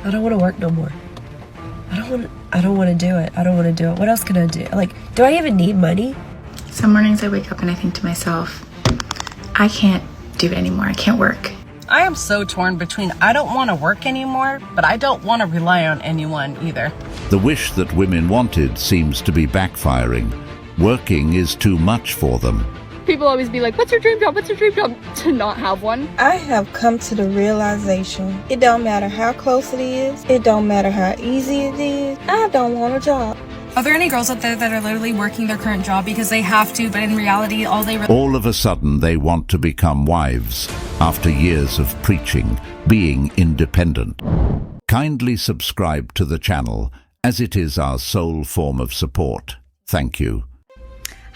I don't want to work no more. I don't want to do it. I don't want to do it. What else can I do? Like, do I even need money? Some mornings I wake up and I think to myself, I can't do it anymore. I can't work. I am so torn between I don't want to work anymore, but I don't want to rely on anyone either. The wish that women wanted seems to be backfiring. Working is too much for them. People always be like, what's your dream job? What's your dream job? To not have one. I have come to the realization, it don't matter how close it is, it don't matter how easy it is, I don't want a job. Are there any girls out there that are literally working their current job because they have to, but in reality, All of a sudden they want to become wives after years of preaching, being independent. Kindly subscribe to the channel, as it is our sole form of support. Thank you.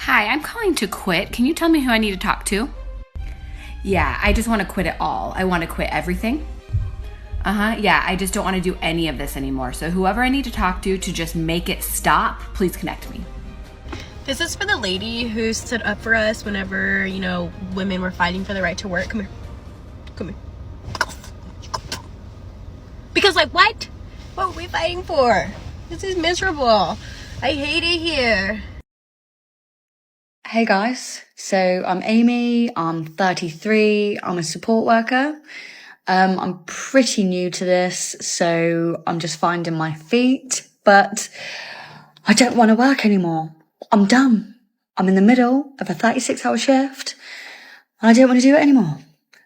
Hi, I'm calling to quit. Can you tell me who I need to talk to? Yeah, I just want to quit it all. I want to quit everything. Yeah, I just don't want to do any of this anymore. So whoever I need to talk to just make it stop, please connect me. This is for the lady who stood up for us whenever, you know, women were fighting for the right to work. Come here. Come here. Because, like, what? What were we fighting for? This is miserable. I hate it here. Hey guys, so I'm Amy, I'm 33, I'm a support worker. I'm pretty new to this, so I'm just finding my feet, but I don't want to work anymore. I'm done. I'm in the middle of a 36-hour shift, and I don't want to do it anymore.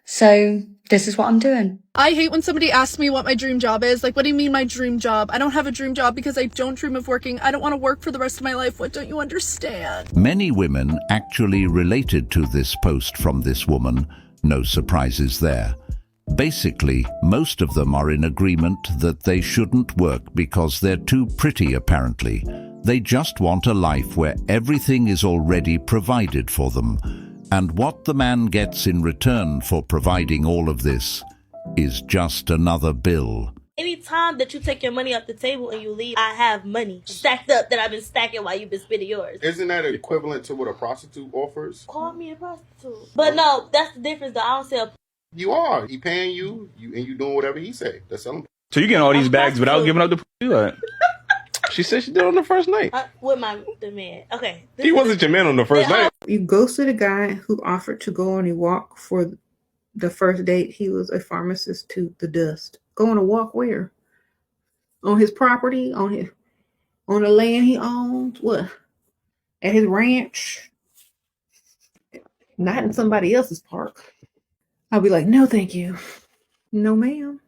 So this is what I'm doing. I hate when somebody asks me what my dream job is. Like, what do you mean my dream job? I don't have a dream job because I don't dream of working. I don't want to work for the rest of my life. What don't you understand? Many women actually related to this post from this woman. No surprises there. Basically, most of them are in agreement that they shouldn't work because they're too pretty, apparently. They just want a life where everything is already provided for them. And what the man gets in return for providing all of this is just another bill. Anytime that you take your money off the table and you leave, I have money stacked up that I've been stacking while you've been spending yours. Isn't that equivalent to what a prostitute offers? Call me a prostitute. But no, that's the difference though. I don't sell. You are. He paying you, and you doing whatever he say. That's selling. So you getting all these bags without giving up the pussy? She said she did it on the first night. With the man. Okay. He wasn't your man on the first night. You ghosted a guy who offered to go on a walk for the first date. He was a pharmacist to the dust. Go on a walk where? On his property? On the land he owns? What? At his ranch? Not in somebody else's park. I'll be like, no, thank you. No, ma'am.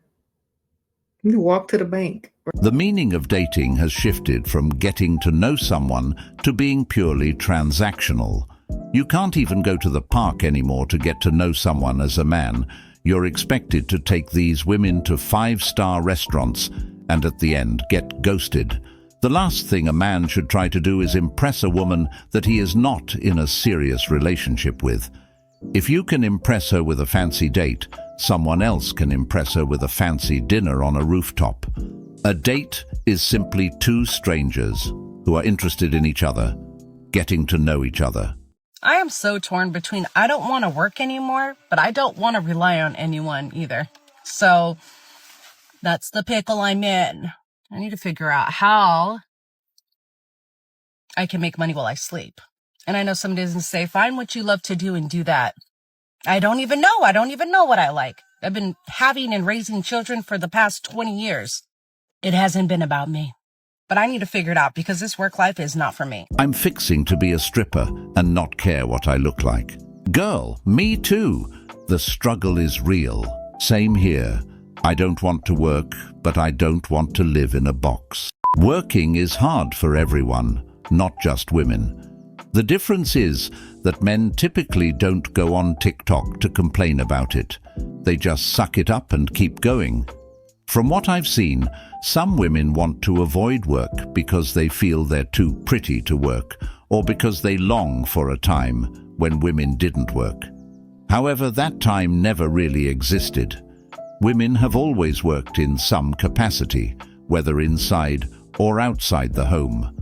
You walk to the bank. The meaning of dating has shifted from getting to know someone to being purely transactional. You can't even go to the park anymore to get to know someone as a man. You're expected to take these women to 5-star restaurants and at the end get ghosted. The last thing a man should try to do is impress a woman that he is not in a serious relationship with. If you can impress her with a fancy date, someone else can impress her with a fancy dinner on a rooftop. A date is simply two strangers who are interested in each other, getting to know each other. I am so torn between I don't want to work anymore, but I don't want to rely on anyone either. So that's the pickle I'm in. I need to figure out how I can make money while I sleep. And I know some days and say, find what you love to do and do that. I don't even know. I don't even know what I like. I've been having and raising children for the past 20 years. It hasn't been about me. But I need to figure it out because this work life is not for me. I'm fixing to be a stripper and not care what I look like. Girl, me too. The struggle is real. Same here. I don't want to work, but I don't want to live in a box. Working is hard for everyone, not just women. The difference is that men typically don't go on TikTok to complain about it. They just suck it up and keep going. From what I've seen, some women want to avoid work because they feel they're too pretty to work, or because they long for a time when women didn't work. However, that time never really existed. Women have always worked in some capacity, whether inside or outside the home.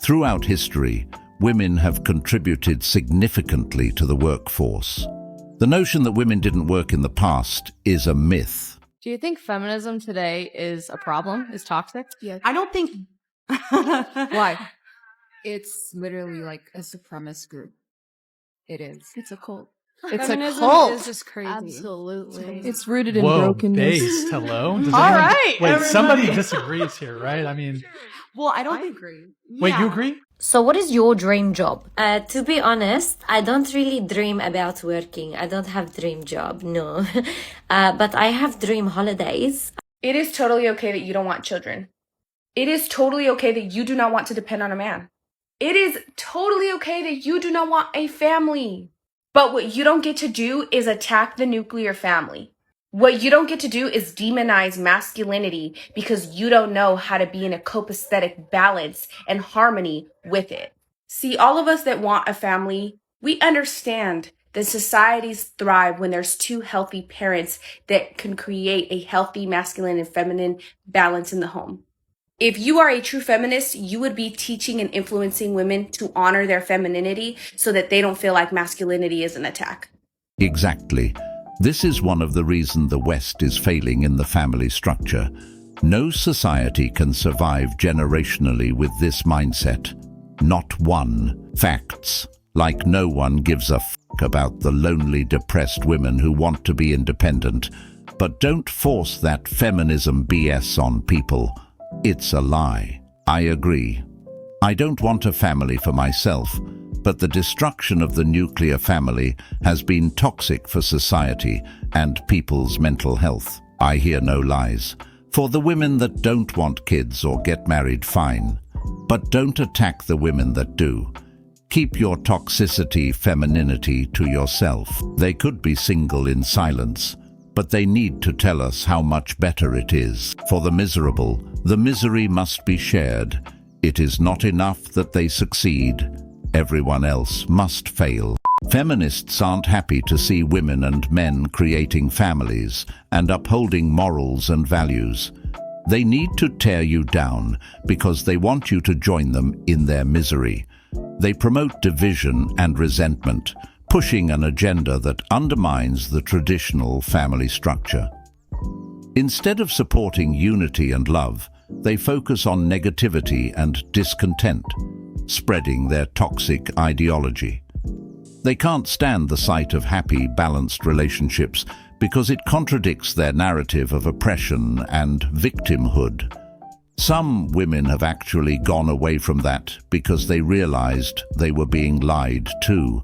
Throughout history, women have contributed significantly to the workforce. The notion that women didn't work in the past is a myth. Do you think feminism today is a problem? Is toxic? Yeah. I don't think. Why? It's literally like a supremacist group. It is. It's a cult. It's Feminism a cult. is just crazy. Absolutely. It's rooted in Whoa, brokenness. based. Hello? Does All anyone- right, Wait, everybody. somebody disagrees here, right? I mean, Well, I don't agree. wait, you agree? So what is your dream job? To be honest, I don't really dream about working. I don't have dream job, no. But I have dream holidays. It is totally okay that you don't want children. It is totally okay that you do not want to depend on a man. It is totally okay that you do not want a family. But what you don't get to do is attack the nuclear family. What you don't get to do is demonize masculinity because you don't know how to be in a copacetic balance and harmony with it. See, all of us that want a family, we understand that societies thrive when there's two healthy parents that can create a healthy masculine and feminine balance in the home. If you are a true feminist, you would be teaching and influencing women to honor their femininity so that they don't feel like masculinity is an attack. Exactly. This is one of the reasons the West is failing in the family structure. No society can survive generationally with this mindset. Not one. Facts. Like no one gives a fuck about the lonely, depressed women who want to be independent. But don't force that feminism BS on people. It's a lie. I agree. I don't want a family for myself, but the destruction of the nuclear family has been toxic for society and people's mental health. I hear no lies. For the women that don't want kids or get married, fine. But don't attack the women that do. Keep your toxicity, femininity to yourself. They could be single in silence, but they need to tell us how much better it is. For the miserable, the misery must be shared. It is not enough that they succeed. Everyone else must fail. Feminists aren't happy to see women and men creating families and upholding morals and values. They need to tear you down because they want you to join them in their misery. They promote division and resentment, pushing an agenda that undermines the traditional family structure. Instead of supporting unity and love, they focus on negativity and discontent, spreading their toxic ideology. They can't stand the sight of happy, balanced relationships because it contradicts their narrative of oppression and victimhood. Some women have actually gone away from that because they realized they were being lied to.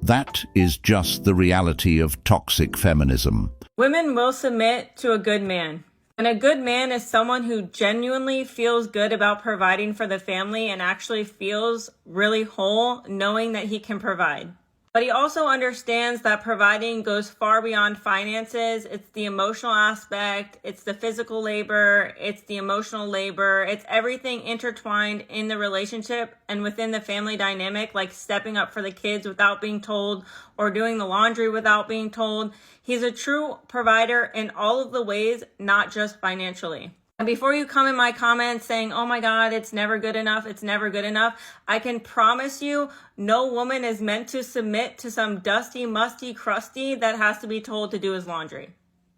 That is just the reality of toxic feminism. Women will submit to a good man. And a good man is someone who genuinely feels good about providing for the family and actually feels really whole knowing that he can provide. But he also understands that providing goes far beyond finances. It's the emotional aspect, it's the physical labor, it's the emotional labor, it's everything intertwined in the relationship and within the family dynamic, like stepping up for the kids without being told or doing the laundry without being told. He's a true provider in all of the ways, not just financially. And before you come in my comments saying, oh my God, it's never good enough, it's never good enough, I can promise you no woman is meant to submit to some dusty, musty, crusty that has to be told to do his laundry.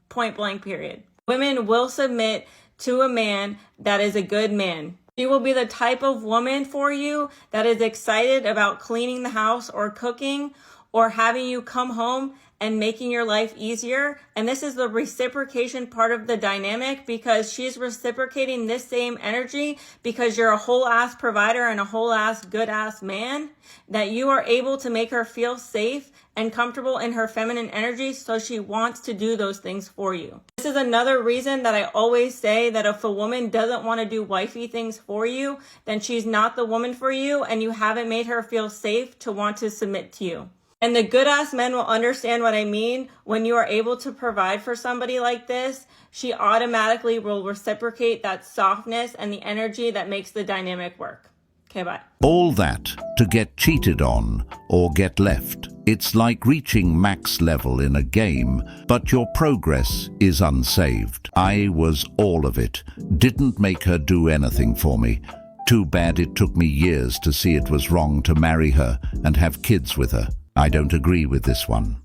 Point blank, period. Women will submit to a man that is a good man. She will be the type of woman for you that is excited about cleaning the house or cooking or having you come home and making your life easier. And this is the reciprocation part of the dynamic because she's reciprocating this same energy because you're a whole ass provider and a whole ass good ass man, that you are able to make her feel safe and comfortable in her feminine energy. So she wants to do those things for you. This is another reason that I always say that if a woman doesn't want to do wifey things for you, then she's not the woman for you and you haven't made her feel safe to want to submit to you. And the good ass men will understand what I mean. When you are able to provide for somebody like this, she automatically will reciprocate that softness and the energy that makes the dynamic work. Okay, bye. All that to get cheated on or get left. It's like reaching max level in a game, but your progress is unsaved. I was all of it. Didn't make her do anything for me. Too bad it took me years to see it was wrong to marry her and have kids with her. I don't agree with this one.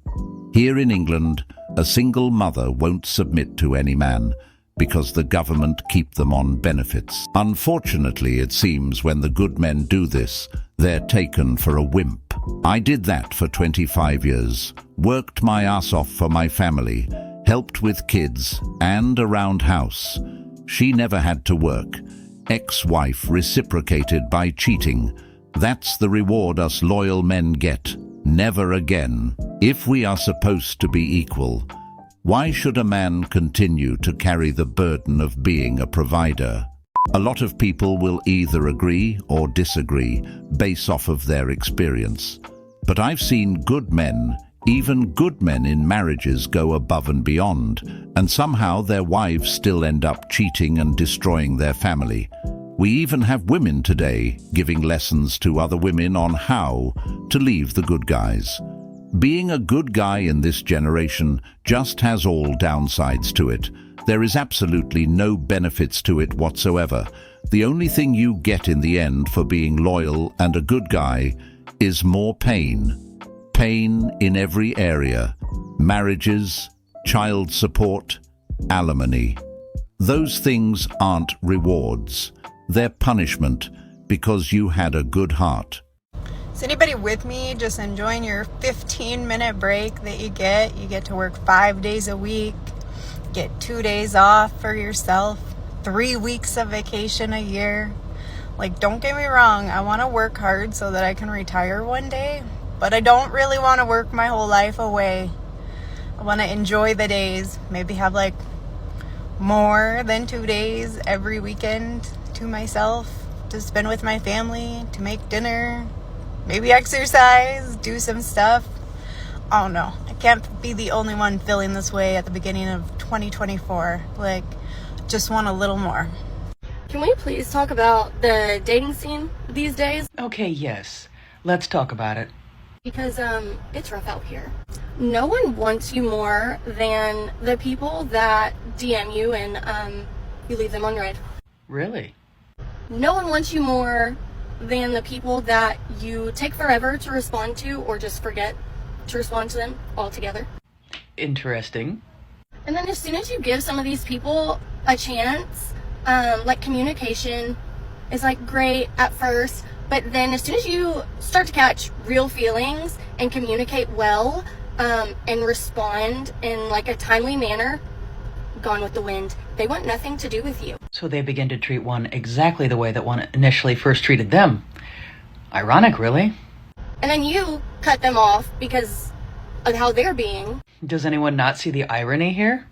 Here in England, A single mother won't submit to any man because the government keep them on benefits. Unfortunately, it seems when the good men do this, they're taken for a wimp. I did that for 25 years, worked my ass off for my family, helped with kids and around house. She never had to work. Ex-wife reciprocated by cheating. That's the reward us loyal men get. Never again. If we are supposed to be equal, why should a man continue to carry the burden of being a provider? A lot of people will either agree or disagree based off of their experience. But I've seen good men, even good men in marriages, go above and beyond, and somehow their wives still end up cheating and destroying their family. We even have women today giving lessons to other women on how to leave the good guys. Being a good guy in this generation just has all downsides to it. There is absolutely no benefits to it whatsoever. The only thing you get in the end for being loyal and a good guy is more pain. Pain in every area. Marriages, child support, alimony. Those things aren't rewards. They're punishment because you had a good heart. Is anybody with me just enjoying your 15-minute break that you get? You get to work 5 days a week, get 2 days off for yourself, 3 weeks of vacation a year. Like, don't get me wrong, I want to work hard so that I can retire one day, but I don't really want to work my whole life away. I want to enjoy the days, maybe have like more than 2 days every weekend to myself, to spend with my family, to make dinner, maybe exercise, do some stuff. Oh no, I can't be the only one feeling this way at the beginning of 2024. Like, just want a little more. Can we please talk about the dating scene these days? Okay, yes. Let's talk about it. Because it's rough out here. No one wants you more than the people that DM you and you leave them on red. Really? No one wants you more than the people that you take forever to respond to or just forget to respond to them altogether. Interesting. And then as soon as you give some of these people a chance, like communication is like great at first, but then as soon as you start to catch real feelings and communicate well, and respond in like a timely manner, gone with the wind. They want nothing to do with you. So they begin to treat one exactly the way that one initially first treated them. Ironic, really. And then you cut them off because of how they're being. Does anyone not see the irony here?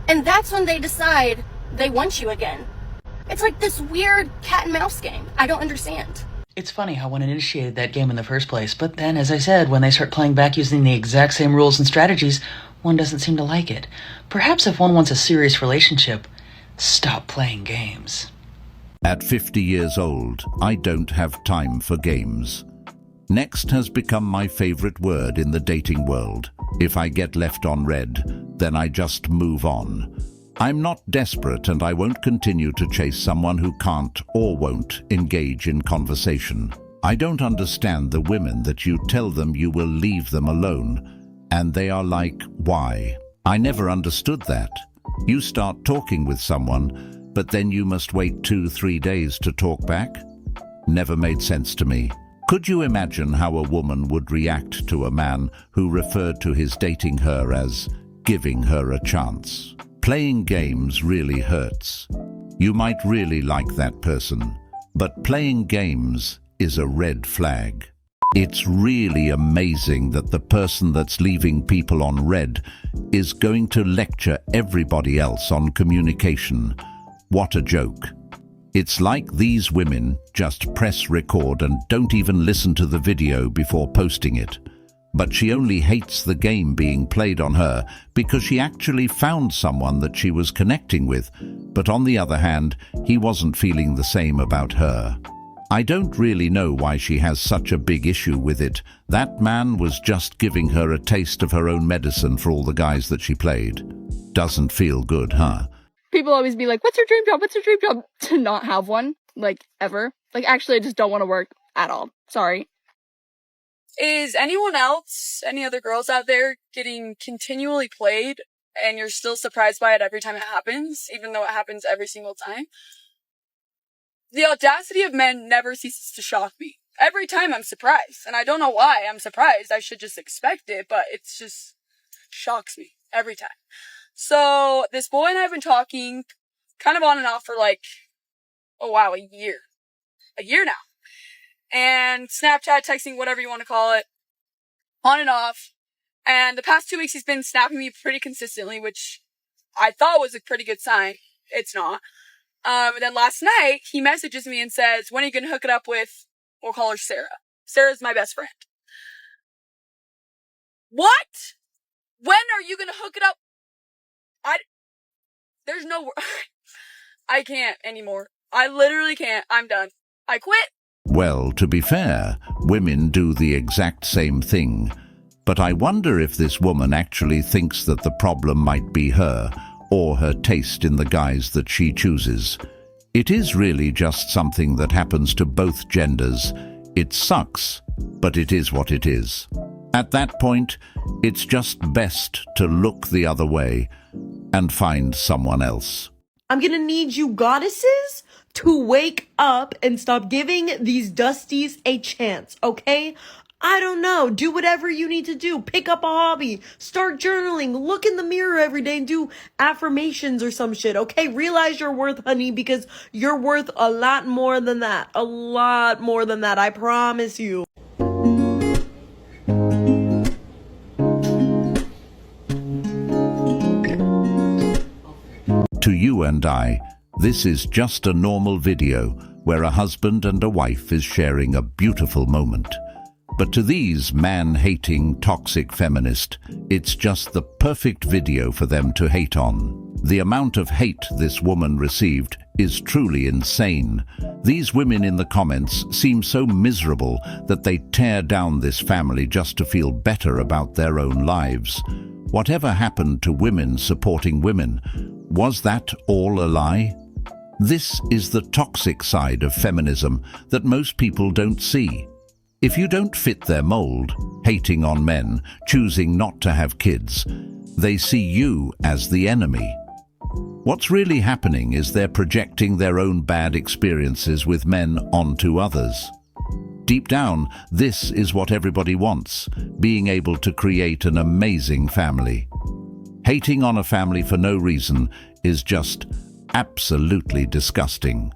And that's when they decide they want you again. It's like this weird cat and mouse game. I don't understand. It's funny how one initiated that game in the first place, but then, as I said, when they start playing back using the exact same rules and strategies, one doesn't seem to like it. Perhaps if one wants a serious relationship, stop playing games. At 50 years old, I don't have time for games. Next has become my favorite word in the dating world. If I get left on red, then I just move on. I'm not desperate and I won't continue to chase someone who can't or won't engage in conversation. I don't understand the women that you tell them you will leave them alone, and they are like, why? I never understood that. You start talking with someone, but then you must wait 2-3 days to talk back? Never made sense to me. Could you imagine how a woman would react to a man who referred to his dating her as giving her a chance? Playing games really hurts. You might really like that person, but playing games is a red flag. It's really amazing that the person that's leaving people on red is going to lecture everybody else on communication. What a joke. It's like these women just press record and don't even listen to the video before posting it. But she only hates the game being played on her because she actually found someone that she was connecting with, but on the other hand, he wasn't feeling the same about her. I don't really know why she has such a big issue with it. That man was just giving her a taste of her own medicine for all the guys that she played. Doesn't feel good, huh? People always be like, what's your dream job? What's your dream job? To not have one, like, ever. Like, actually, I just don't want to work at all. Sorry. Is anyone else, any other girls out there, getting continually played and you're still surprised by it every time it happens, even though it happens every single time? The audacity of men never ceases to shock me. Every time I'm surprised, and I don't know why I'm surprised. I should just expect it, but it's just shocks me every time. So this boy and I have been talking kind of on and off for like, oh wow, a year now. And Snapchat, texting, whatever you want to call it, on and off. And the past 2 weeks he's been snapping me pretty consistently, which I thought was a pretty good sign. It's not. And then last night he messages me and says, when are you going to hook it up with, we'll call her Sarah. Sarah's my best friend. What? When are you going to hook it up? There's no, I can't anymore. I literally can't. I'm done. I quit. Well, to be fair, women do the exact same thing. But I wonder if this woman actually thinks that the problem might be her, or her taste in the guys that she chooses. It is really just something that happens to both genders. It sucks, but it is what it is. At that point, it's just best to look the other way and find someone else. I'm gonna need you goddesses to wake up and stop giving these dusties a chance, okay? I don't know. Do whatever you need to do. Pick up a hobby. Start journaling. Look in the mirror every day and do affirmations or some shit, okay? Realize your worth, honey, because you're worth a lot more than that. A lot more than that. I promise you. To you and I, this is just a normal video where a husband and a wife is sharing a beautiful moment. But to these man-hating, toxic feminists, it's just the perfect video for them to hate on. The amount of hate this woman received is truly insane. These women in the comments seem so miserable that they tear down this family just to feel better about their own lives. Whatever happened to women supporting women? Was that all a lie? This is the toxic side of feminism that most people don't see. If you don't fit their mold, hating on men, choosing not to have kids, they see you as the enemy. What's really happening is they're projecting their own bad experiences with men onto others. Deep down, this is what everybody wants, being able to create an amazing family. Hating on a family for no reason is just absolutely disgusting.